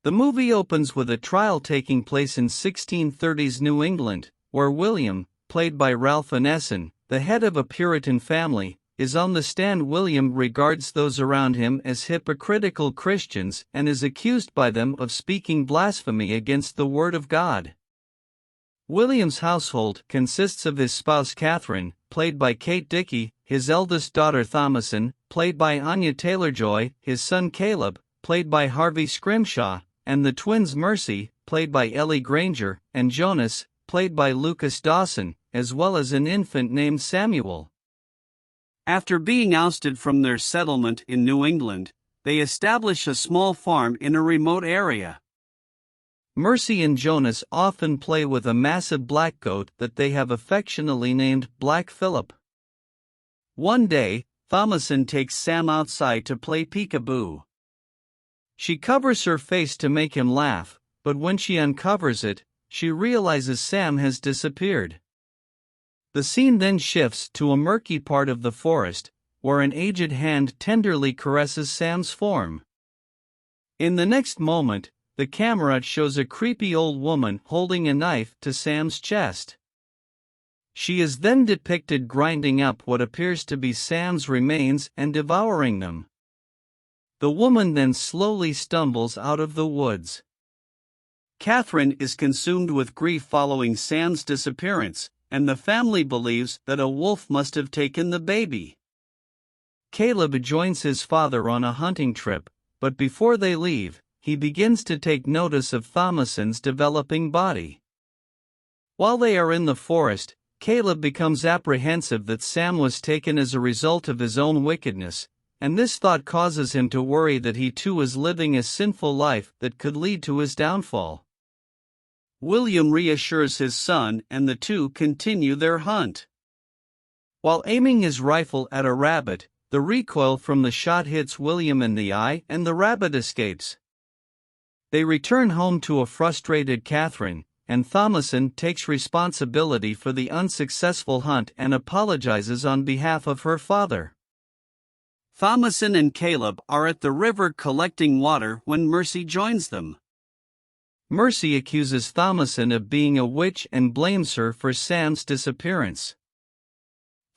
The movie opens with a trial taking place in 1630s New England, where William, played by Ralph Ineson, the head of a Puritan family, is on the stand. William regards those around him as hypocritical Christians and is accused by them of speaking blasphemy against the Word of God. William's household consists of his spouse Catherine, played by Dickie, his eldest daughter Thomasin, played by Anya Taylor-Joy, his son Caleb, played by Harvey Scrimshaw, and the twins Mercy, played by Ellie Grainger, and Jonas, played by Dawson, as well as an infant named Samuel. After being ousted from their settlement in New England, they establish a small farm in a remote area. Mercy and Jonas often play with a massive black goat that they have affectionately named Black Phillip. One day, Thomasin takes Sam outside to play peekaboo. She covers her face to make him laugh, but when she uncovers it, she realizes Sam has disappeared. The scene then shifts to a murky part of the forest, where an aged hand tenderly caresses Sam's form. In the next moment, the camera shows a creepy old woman holding a knife to Sam's chest. She is then depicted grinding up what appears to be Sam's remains and devouring them. The woman then slowly stumbles out of the woods. Catherine is consumed with grief following Sam's disappearance, and the family believes that a wolf must have taken the baby. Caleb joins his father on a hunting trip, but before they leave, he begins to take notice of Thomasin's developing body. While they are in the forest, Caleb becomes apprehensive that Sam was taken as a result of his own wickedness, and this thought causes him to worry that he too is living a sinful life that could lead to his downfall. William reassures his son and the two continue their hunt. While aiming his rifle at a rabbit, the recoil from the shot hits William in the eye and the rabbit escapes. They return home to a frustrated Catherine, and Thomasin takes responsibility for the unsuccessful hunt and apologizes on behalf of her father. Thomasin and Caleb are at the river collecting water when Mercy joins them. Mercy accuses Thomasin of being a witch and blames her for Sam's disappearance.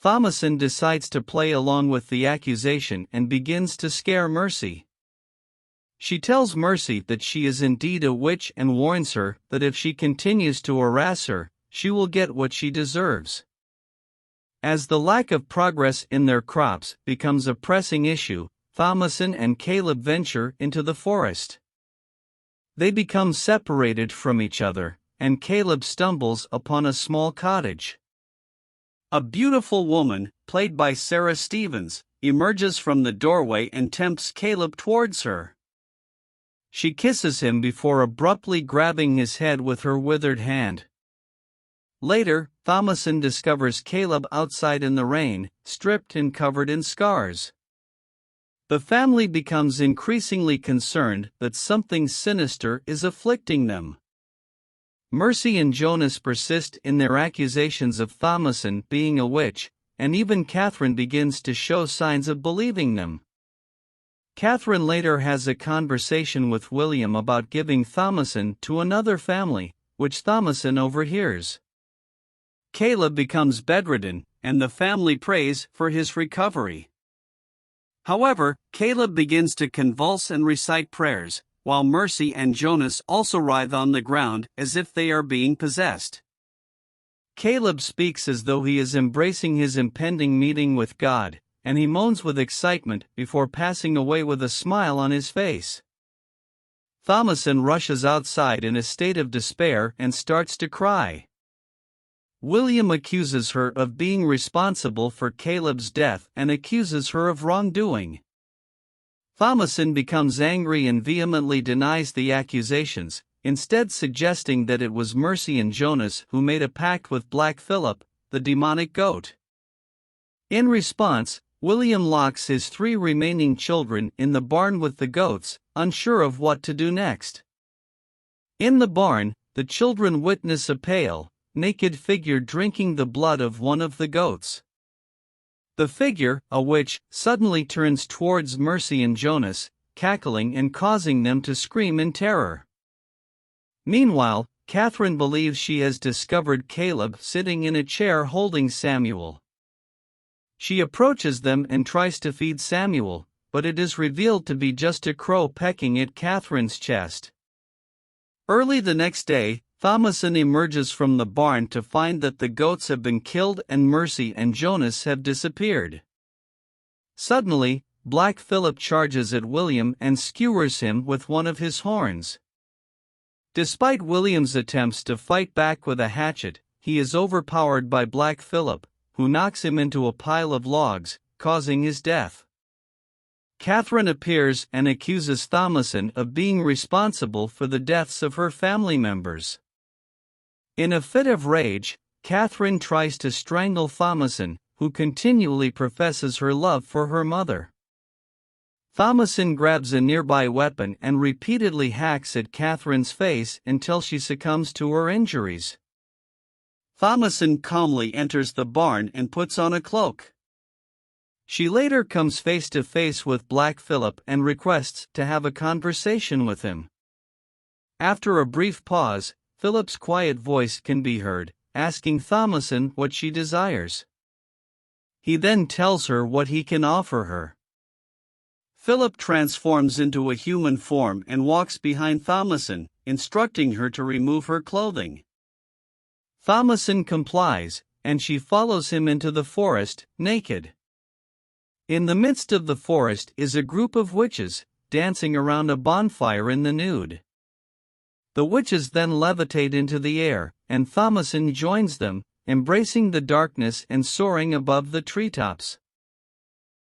Thomasin decides to play along with the accusation and begins to scare Mercy. She tells Mercy that she is indeed a witch and warns her that if she continues to harass her, she will get what she deserves. As the lack of progress in their crops becomes a pressing issue, Thomasin and Caleb venture into the forest. They become separated from each other, and Caleb stumbles upon a small cottage. A beautiful woman, played by Sarah Stevens, emerges from the doorway and tempts Caleb towards her. She kisses him before abruptly grabbing his head with her withered hand. Later, Thomasin discovers Caleb outside in the rain, stripped and covered in scars. The family becomes increasingly concerned that something sinister is afflicting them. Mercy and Jonas persist in their accusations of Thomasin being a witch, and even Catherine begins to show signs of believing them. Catherine later has a conversation with William about giving Thomasin to another family, which Thomasin overhears. Caleb becomes bedridden, and the family prays for his recovery. However, Caleb begins to convulse and recite prayers, while Mercy and Jonas also writhe on the ground as if they are being possessed. Caleb speaks as though he is embracing his impending meeting with God, and he moans with excitement before passing away with a smile on his face. Thomasin rushes outside in a state of despair and starts to cry. William accuses her of being responsible for Caleb's death and accuses her of wrongdoing. Thomasin becomes angry and vehemently denies the accusations, instead suggesting that it was Mercy and Jonas who made a pact with Black Phillip, the demonic goat. In response, William locks his 3 remaining children in the barn with the goats, unsure of what to do next. In the barn, the children witness a pale, naked figure drinking the blood of one of the goats. The figure, a witch, suddenly turns towards Mercy and Jonas, cackling and causing them to scream in terror. Meanwhile, Catherine believes she has discovered Caleb sitting in a chair holding Samuel. She approaches them and tries to feed Samuel, but it is revealed to be just a crow pecking at Catherine's chest. Early the next day, Thomasin emerges from the barn to find that the goats have been killed and Mercy and Jonas have disappeared. Suddenly, Black Philip charges at William and skewers him with one of his horns. Despite William's attempts to fight back with a hatchet, he is overpowered by Black Philip, who knocks him into a pile of logs, causing his death. Catherine appears and accuses Thomasin of being responsible for the deaths of her family members. In a fit of rage, Catherine tries to strangle Thomasin, who continually professes her love for her mother. Thomasin grabs a nearby weapon and repeatedly hacks at Catherine's face until she succumbs to her injuries. Thomasin calmly enters the barn and puts on a cloak. She later comes face to face with Black Philip and requests to have a conversation with him. After a brief pause, Philip's quiet voice can be heard, asking Thomasin what she desires. He then tells her what he can offer her. Philip transforms into a human form and walks behind Thomasin, instructing her to remove her clothing. Thomasin complies, and she follows him into the forest, naked. In the midst of the forest is a group of witches, dancing around a bonfire in the nude. The witches then levitate into the air, and Thomasin joins them, embracing the darkness and soaring above the treetops.